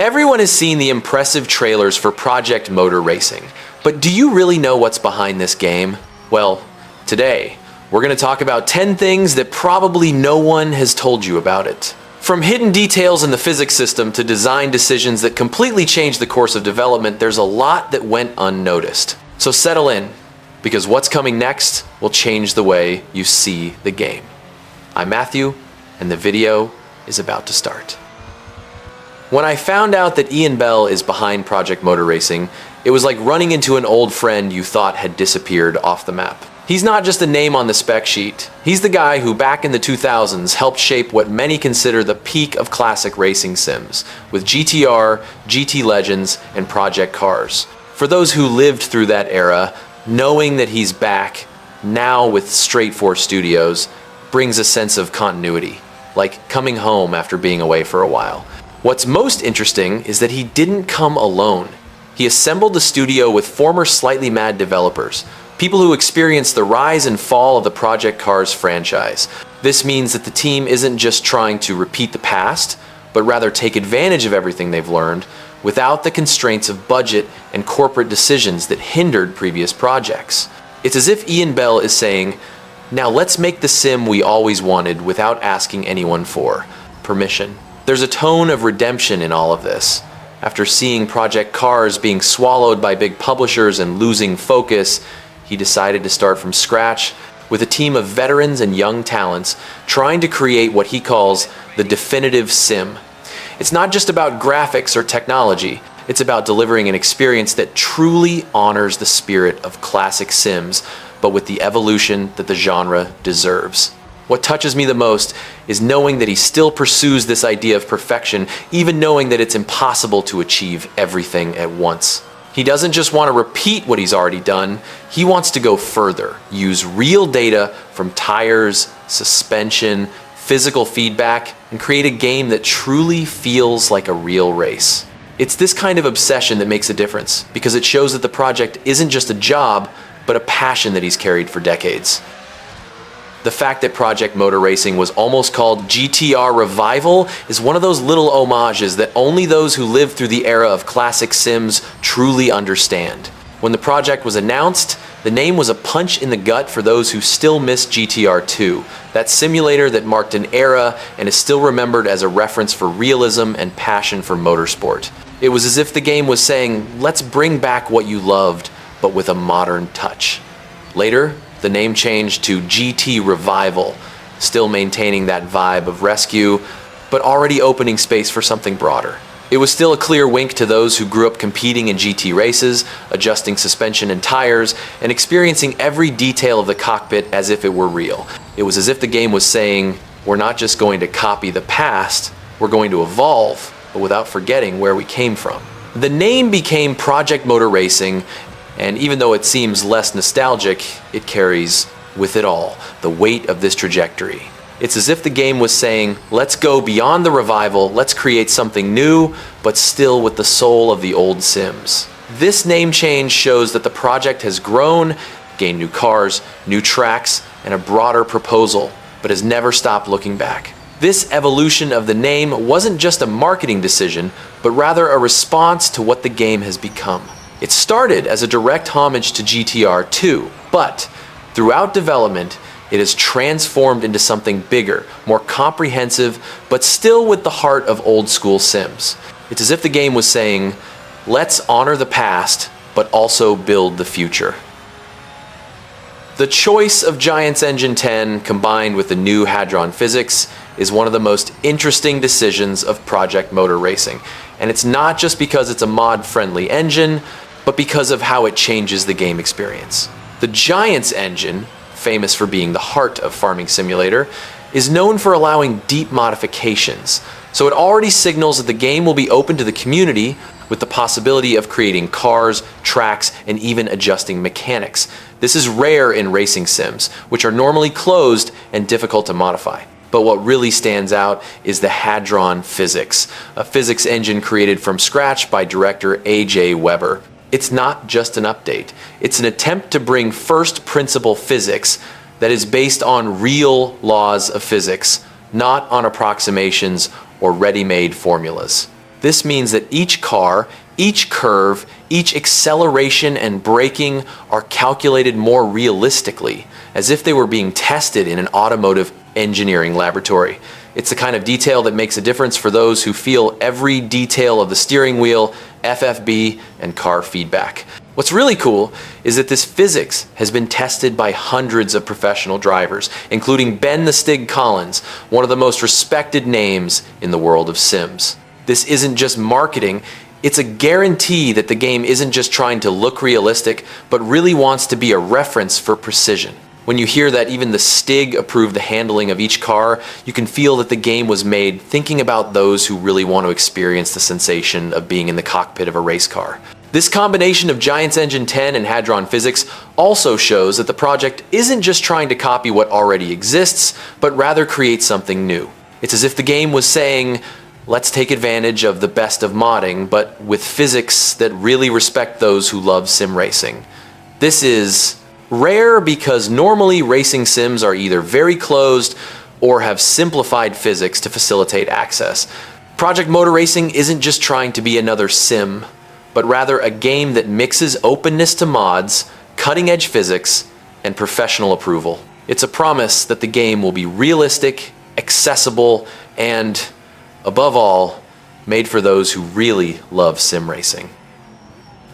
Everyone has seen the impressive trailers for Project Motor Racing, but do you really know what's behind this game? Well, today, we're going to talk about 10 things that probably no one has told you about it. From hidden details in the physics system to design decisions that completely changed the course of development, there's a lot that went unnoticed. So settle in, because what's coming next will change the way you see the game. I'm Matthew, and the video is about to start. When I found out that Ian Bell is behind Project Motor Racing, it was like running into an old friend you thought had disappeared off the map. He's not just a name on the spec sheet. He's the guy who back in the 2000s helped shape what many consider the peak of classic racing sims, with GTR, GT Legends, and Project Cars. For those who lived through that era, knowing that he's back, now with Straight Force Studios, brings a sense of continuity, like coming home after being away for a while. What's most interesting is that he didn't come alone. He assembled the studio with former Slightly Mad developers, people who experienced the rise and fall of the Project Cars franchise. This means that the team isn't just trying to repeat the past, but rather take advantage of everything they've learned without the constraints of budget and corporate decisions that hindered previous projects. It's as if Ian Bell is saying, now let's make the sim we always wanted without asking anyone for permission. There's a tone of redemption in all of this. After seeing Project Cars being swallowed by big publishers and losing focus, he decided to start from scratch with a team of veterans and young talents trying to create what he calls the definitive sim. It's not just about graphics or technology, it's about delivering an experience that truly honors the spirit of classic sims, but with the evolution that the genre deserves. What touches me the most is knowing that he still pursues this idea of perfection, even knowing that it's impossible to achieve everything at once. He doesn't just want to repeat what he's already done, he wants to go further, use real data from tires, suspension, physical feedback, and create a game that truly feels like a real race. It's this kind of obsession that makes a difference, because it shows that the project isn't just a job, but a passion that he's carried for decades. The fact that Project Motor Racing was almost called GTR Revival is one of those little homages that only those who lived through the era of classic sims truly understand. When the project was announced, the name was a punch in the gut for those who still miss GTR 2, that simulator that marked an era and is still remembered as a reference for realism and passion for motorsport. It was as if the game was saying, let's bring back what you loved, but with a modern touch. Later, the name changed to GT Revival, still maintaining that vibe of rescue, but already opening space for something broader. It was still a clear wink to those who grew up competing in GT races, adjusting suspension and tires, and experiencing every detail of the cockpit as if it were real. It was as if the game was saying, we're not just going to copy the past, we're going to evolve, but without forgetting where we came from. The name became Project Motor Racing, and even though it seems less nostalgic, it carries with it all the weight of this trajectory. It's as if the game was saying, let's go beyond the revival, let's create something new, but still with the soul of the old sims. This name change shows that the project has grown, gained new cars, new tracks, and a broader proposal, but has never stopped looking back. This evolution of the name wasn't just a marketing decision, but rather a response to what the game has become. It started as a direct homage to GTR 2, but throughout development, it has transformed into something bigger, more comprehensive, but still with the heart of old school sims. It's as if the game was saying, let's honor the past, but also build the future. The choice of Giants Engine 10 combined with the new Hadron physics is one of the most interesting decisions of Project Motor Racing. And it's not just because it's a mod-friendly engine, but because of how it changes the game experience. The Giants engine, famous for being the heart of Farming Simulator, is known for allowing deep modifications. So it already signals that the game will be open to the community with the possibility of creating cars, tracks, and even adjusting mechanics. This is rare in racing sims, which are normally closed and difficult to modify. But what really stands out is the Hadron physics, a physics engine created from scratch by director A.J. Weber. It's not just an update. It's an attempt to bring first principle physics that is based on real laws of physics, not on approximations or ready-made formulas. This means that each car, each curve, each acceleration and braking are calculated more realistically, as if they were being tested in an automotive engineering laboratory. It's the kind of detail that makes a difference for those who feel every detail of the steering wheel, FFB, and car feedback. What's really cool is that this physics has been tested by hundreds of professional drivers, including Ben the Stig Collins, one of the most respected names in the world of sims. This isn't just marketing, it's a guarantee that the game isn't just trying to look realistic, but really wants to be a reference for precision. When you hear that even the Stig approved the handling of each car, you can feel that the game was made thinking about those who really want to experience the sensation of being in the cockpit of a race car. This combination of Giants Engine 10 and Hadron physics also shows that the project isn't just trying to copy what already exists, but rather create something new. It's as if the game was saying, let's take advantage of the best of modding, but with physics that really respect those who love sim racing. This is rare because normally racing sims are either very closed or have simplified physics to facilitate access. Project Motor Racing isn't just trying to be another sim, but rather a game that mixes openness to mods, cutting-edge physics, and professional approval. It's a promise that the game will be realistic, accessible, and, above all, made for those who really love sim racing.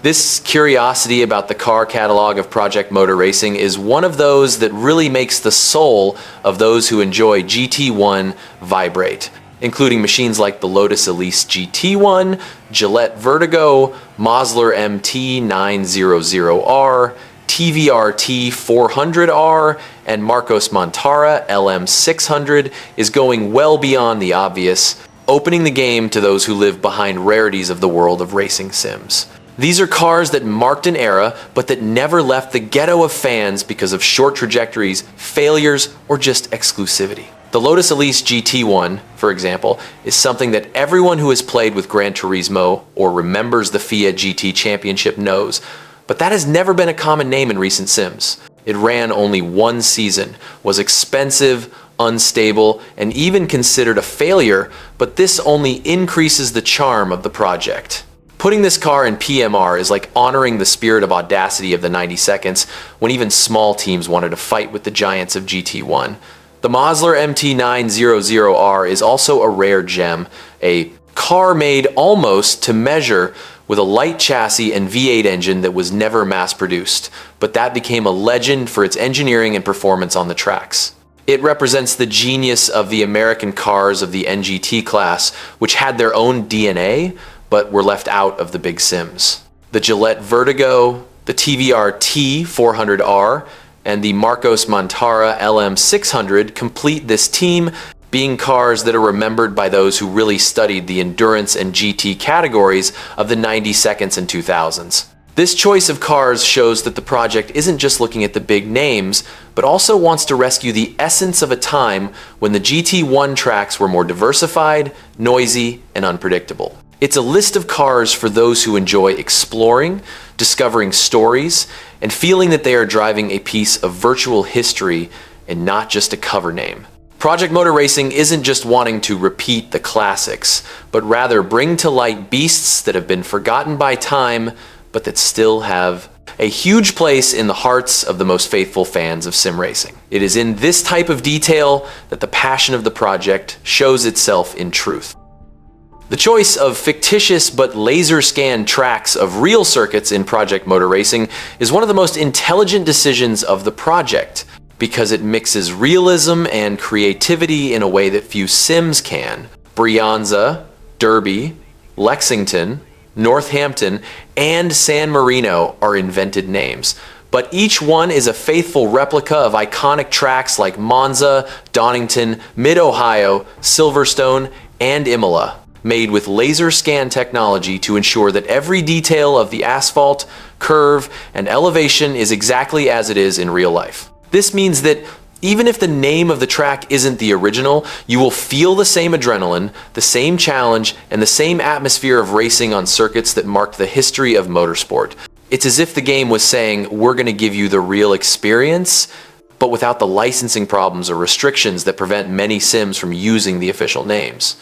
This curiosity about the car catalog of Project Motor Racing is one of those that really makes the soul of those who enjoy GT1 vibrate, including machines like the Lotus Elise GT1, Gillette Vertigo, Mosler MT900R, TVRT 400R, and Marcos Montara LM600 is going well beyond the obvious, opening the game to those who live behind rarities of the world of racing sims. These are cars that marked an era, but that never left the ghetto of fans because of short trajectories, failures, or just exclusivity. The Lotus Elise GT1, for example, is something that everyone who has played with Gran Turismo or remembers the FIA GT Championship knows, but that has never been a common name in recent sims. It ran only one season, was expensive, unstable, and even considered a failure, but this only increases the charm of the project. Putting this car in PMR is like honoring the spirit of audacity of the 90 seconds when even small teams wanted to fight with the giants of GT1. The Mosler MT900R is also a rare gem, a car made almost to measure with a light chassis and V8 engine that was never mass-produced, but that became a legend for its engineering and performance on the tracks. It represents the genius of the American cars of the NGT class, which had their own DNA, but were left out of the big sims. The Gillette Vertigo, the TVRT 400R, and the Marcos Montara LM600 complete this team, being cars that are remembered by those who really studied the endurance and GT categories of the 90 seconds and 2000s. This choice of cars shows that the project isn't just looking at the big names, but also wants to rescue the essence of a time when the GT1 tracks were more diversified, noisy, and unpredictable. It's a list of cars for those who enjoy exploring, discovering stories, and feeling that they are driving a piece of virtual history and not just a cover name. Project Motor Racing isn't just wanting to repeat the classics, but rather bring to light beasts that have been forgotten by time, but that still have a huge place in the hearts of the most faithful fans of sim racing. It is in this type of detail that the passion of the project shows itself in truth. The choice of fictitious but laser-scanned tracks of real circuits in Project Motor Racing is one of the most intelligent decisions of the project, because it mixes realism and creativity in a way that few sims can. Brianza, Derby, Lexington, Northampton, and San Marino are invented names, but each one is a faithful replica of iconic tracks like Monza, Donington, Mid-Ohio, Silverstone, and Imola, made with laser scan technology to ensure that every detail of the asphalt, curve, and elevation is exactly as it is in real life. This means that even if the name of the track isn't the original, you will feel the same adrenaline, the same challenge, and the same atmosphere of racing on circuits that marked the history of motorsport. It's as if the game was saying, we're going to give you the real experience, but without the licensing problems or restrictions that prevent many sims from using the official names.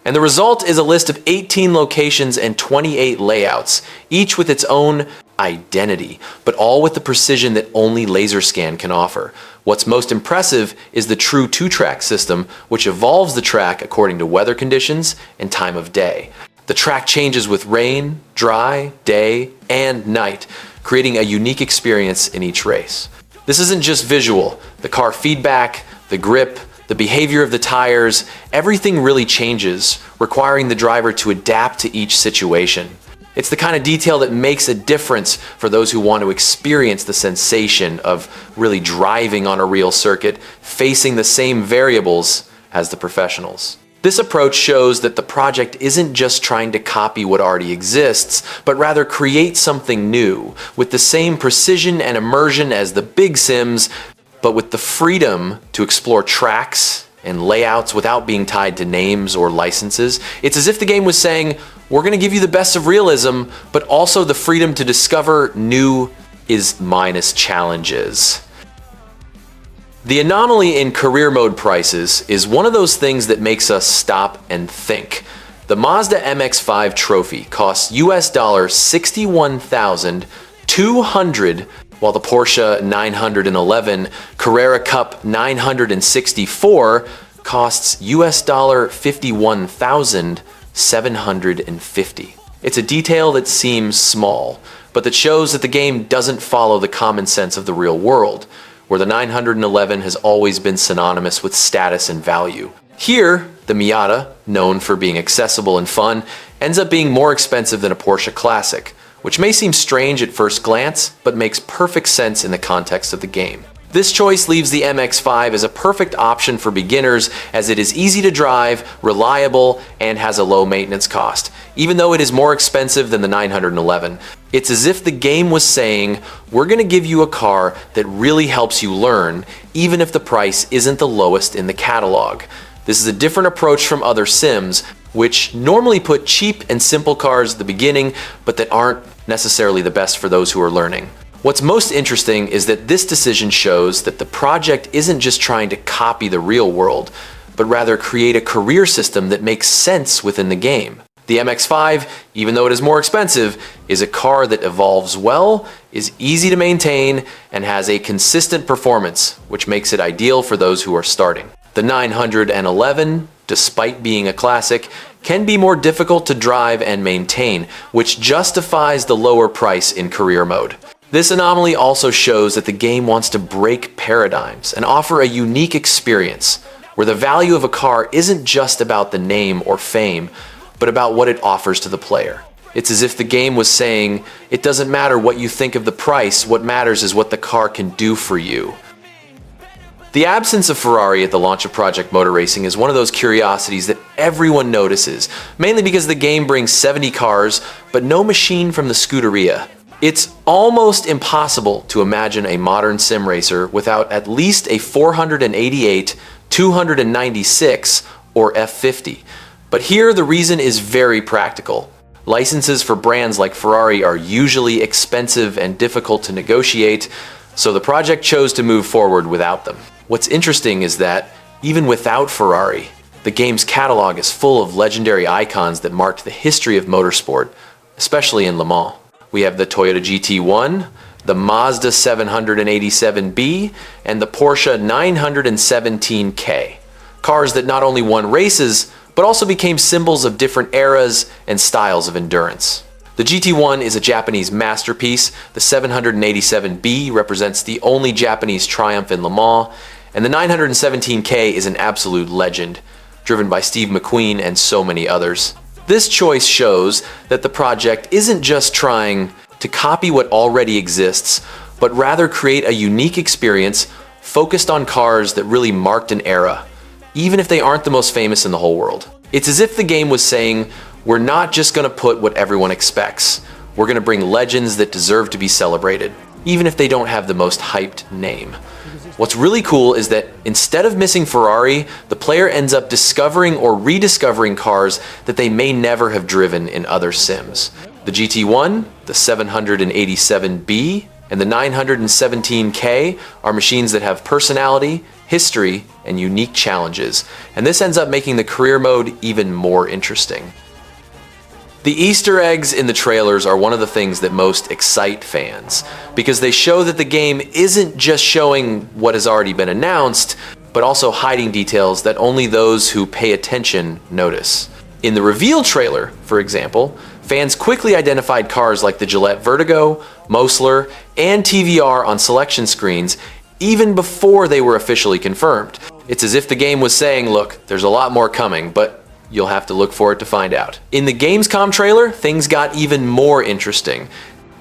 And the result is a list of 18 locations and 28 layouts, each with its own identity, but all with the precision that only laser scan can offer. What's most impressive is the true two-track system, which evolves the track according to weather conditions and time of day. The track changes with rain, dry, day, and night, creating a unique experience in each race. This isn't just visual. The car feedback, the grip, the behavior of the tires, everything really changes, requiring the driver to adapt to each situation. It's the kind of detail that makes a difference for those who want to experience the sensation of really driving on a real circuit, facing the same variables as the professionals. This approach shows that the project isn't just trying to copy what already exists, but rather create something new, with the same precision and immersion as the big sims, but with the freedom to explore tracks and layouts without being tied to names or licenses. It's as if the game was saying, we're going to give you the best of realism, but also the freedom to discover new is minus challenges. The anomaly in career mode prices is one of those things that makes us stop and think. The Mazda MX-5 Trophy costs US $61,200, while the Porsche 911 Carrera Cup 964 costs US $51,750. It's a detail that seems small, but that shows that the game doesn't follow the common sense of the real world, where the 911 has always been synonymous with status and value. Here, the Miata, known for being accessible and fun, ends up being more expensive than a Porsche Classic, which may seem strange at first glance, but makes perfect sense in the context of the game. This choice leaves the MX-5 as a perfect option for beginners, as it is easy to drive, reliable, and has a low maintenance cost. Even though it is more expensive than the 911, it's as if the game was saying, we're going to give you a car that really helps you learn, even if the price isn't the lowest in the catalog. This is a different approach from other sims, which normally put cheap and simple cars at the beginning, but that aren't necessarily the best for those who are learning. What's most interesting is that this decision shows that the project isn't just trying to copy the real world, but rather create a career system that makes sense within the game. The MX-5, even though it is more expensive, is a car that evolves well, is easy to maintain, and has a consistent performance, which makes it ideal for those who are starting. The 911, despite being a classic, can be more difficult to drive and maintain, which justifies the lower price in career mode. This anomaly also shows that the game wants to break paradigms and offer a unique experience, where the value of a car isn't just about the name or fame, but about what it offers to the player. It's as if the game was saying, it doesn't matter what you think of the price, what matters is what the car can do for you. The absence of Ferrari at the launch of Project Motor Racing is one of those curiosities that everyone notices, mainly because the game brings 70 cars, but no machine from the Scuderia. It's almost impossible to imagine a modern sim racer without at least a 488, 296, or F50. But here the reason is very practical. Licenses for brands like Ferrari are usually expensive and difficult to negotiate, so the project chose to move forward without them. What's interesting is that, even without Ferrari, the game's catalog is full of legendary icons that marked the history of motorsport, especially in Le Mans. We have the Toyota GT1, the Mazda 787B, and the Porsche 917K. Cars that not only won races, but also became symbols of different eras and styles of endurance. The GT1 is a Japanese masterpiece, the 787B represents the only Japanese triumph in Le Mans, and the 917K is an absolute legend, driven by Steve McQueen and so many others. This choice shows that the project isn't just trying to copy what already exists, but rather create a unique experience focused on cars that really marked an era, even if they aren't the most famous in the whole world. It's as if the game was saying, we're not just going to put what everyone expects. We're going to bring legends that deserve to be celebrated, even if they don't have the most hyped name. What's really cool is that instead of missing Ferrari, the player ends up discovering or rediscovering cars that they may never have driven in other sims. The GT1, the 787B, and the 917K are machines that have personality history, and unique challenges, and this ends up making the career mode even more interesting. The Easter eggs in the trailers are one of the things that most excite fans, because they show that the game isn't just showing what has already been announced, but also hiding details that only those who pay attention notice. In the reveal trailer, for example, fans quickly identified cars like the Gillette Vertigo, Mosler, and TVR on selection screens even before they were officially confirmed. It's as if the game was saying, look, there's a lot more coming, but you'll have to look for it to find out. In the Gamescom trailer, things got even more interesting.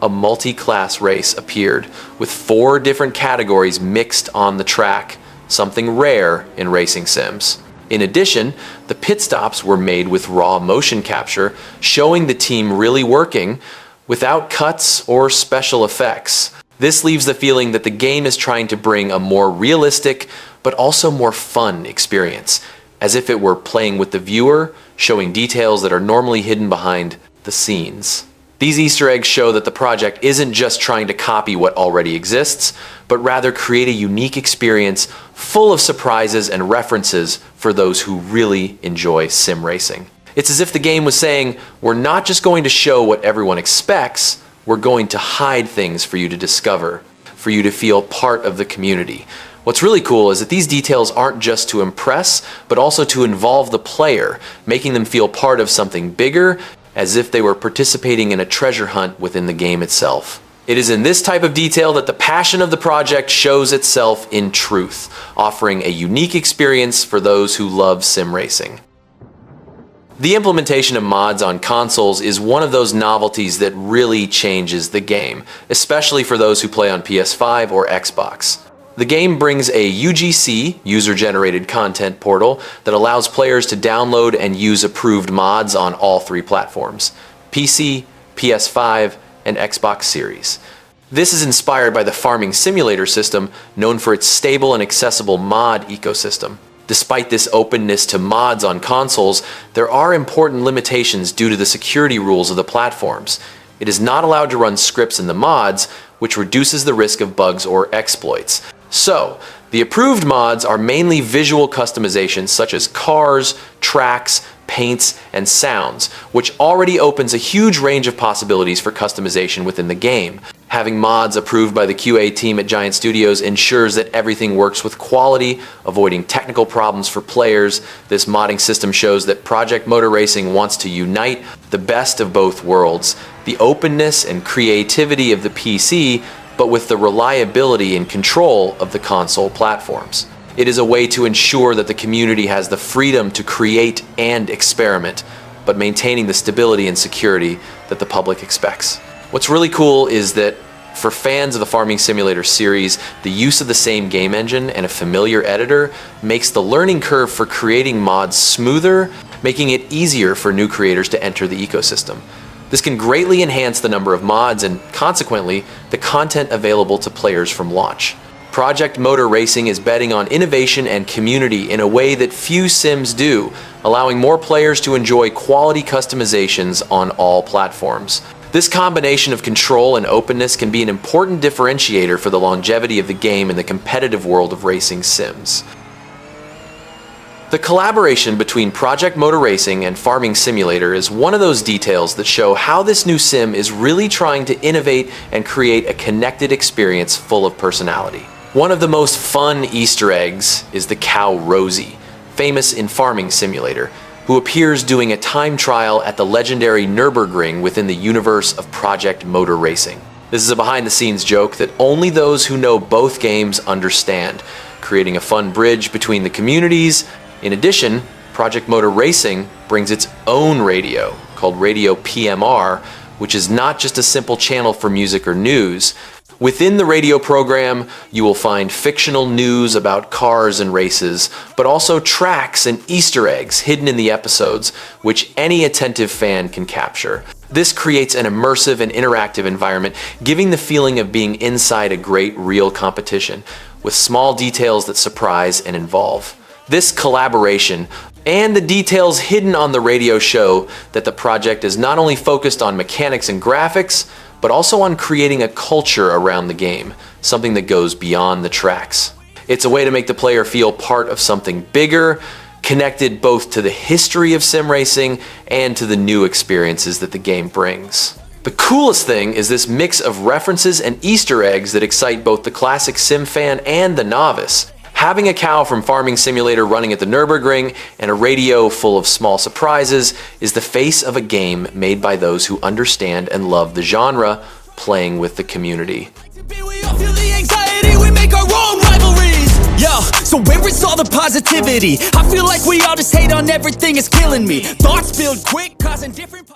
A multi-class race appeared, with 4 different categories mixed on the track, something rare in racing sims. In addition, the pit stops were made with raw motion capture, showing the team really working without cuts or special effects. This leaves the feeling that the game is trying to bring a more realistic, but also more fun experience, as if it were playing with the viewer, showing details that are normally hidden behind the scenes. These Easter eggs show that the project isn't just trying to copy what already exists, but rather create a unique experience full of surprises and references for those who really enjoy sim racing. It's as if the game was saying, we're not just going to show what everyone expects, we're going to hide things for you to discover, for you to feel part of the community. What's really cool is that these details aren't just to impress, but also to involve the player, making them feel part of something bigger, as if they were participating in a treasure hunt within the game itself. It is in this type of detail that the passion of the project shows itself in truth, offering a unique experience for those who love sim racing. The implementation of mods on consoles is one of those novelties that really changes the game, especially for those who play on PS5 or Xbox. The game brings a UGC, user-generated content portal, that allows players to download and use approved mods on all 3 platforms: PC, PS5, and Xbox Series. This is inspired by the farming simulator system, known for its stable and accessible mod ecosystem. Despite this openness to mods on consoles, there are important limitations due to the security rules of the platforms. It is not allowed to run scripts in the mods, which reduces the risk of bugs or exploits. So, the approved mods are mainly visual customizations such as cars, tracks, paints, and sounds, which already opens a huge range of possibilities for customization within the game. Having mods approved by the QA team at Giant Studios ensures that everything works with quality, avoiding technical problems for players. This modding system shows that Project Motor Racing wants to unite the best of both worlds, the openness and creativity of the PC, but with the reliability and control of the console platforms. It is a way to ensure that the community has the freedom to create and experiment, but maintaining the stability and security that the public expects. What's really cool is that for fans of the Farming Simulator series, the use of the same game engine and a familiar editor makes the learning curve for creating mods smoother, making it easier for new creators to enter the ecosystem. This can greatly enhance the number of mods and, consequently, the content available to players from launch. Project Motor Racing is betting on innovation and community in a way that few sims do, allowing more players to enjoy quality customizations on all platforms. This combination of control and openness can be an important differentiator for the longevity of the game in the competitive world of racing sims. The collaboration between Project Motor Racing and Farming Simulator is one of those details that show how this new sim is really trying to innovate and create a connected experience full of personality. One of the most fun Easter eggs is the cow Rosie, famous in Farming Simulator, who appears doing a time trial at the legendary Nürburgring within the universe of Project Motor Racing. This is a behind-the-scenes joke that only those who know both games understand, creating a fun bridge between the communities. In addition, Project Motor Racing brings its own radio, called Radio PMR, which is not just a simple channel for music or news. Within the radio program, you will find fictional news about cars and races, but also tracks and Easter eggs hidden in the episodes, which any attentive fan can capture. This creates an immersive and interactive environment, giving the feeling of being inside a great real competition, with small details that surprise and involve. This collaboration and the details hidden on the radio show that the project is not only focused on mechanics and graphics, but also on creating a culture around the game, something that goes beyond the tracks. It's a way to make the player feel part of something bigger, connected both to the history of sim racing and to the new experiences that the game brings. The coolest thing is this mix of references and Easter eggs that excite both the classic sim fan and the novice. Having a cow from Farming Simulator running at the Nürburgring and a radio full of small surprises is the face of a game made by those who understand and love the genre, playing with the community. Yo, so where is all the positivity? I feel like we all just hate on everything, it's killing me. Thoughts build quick, causing different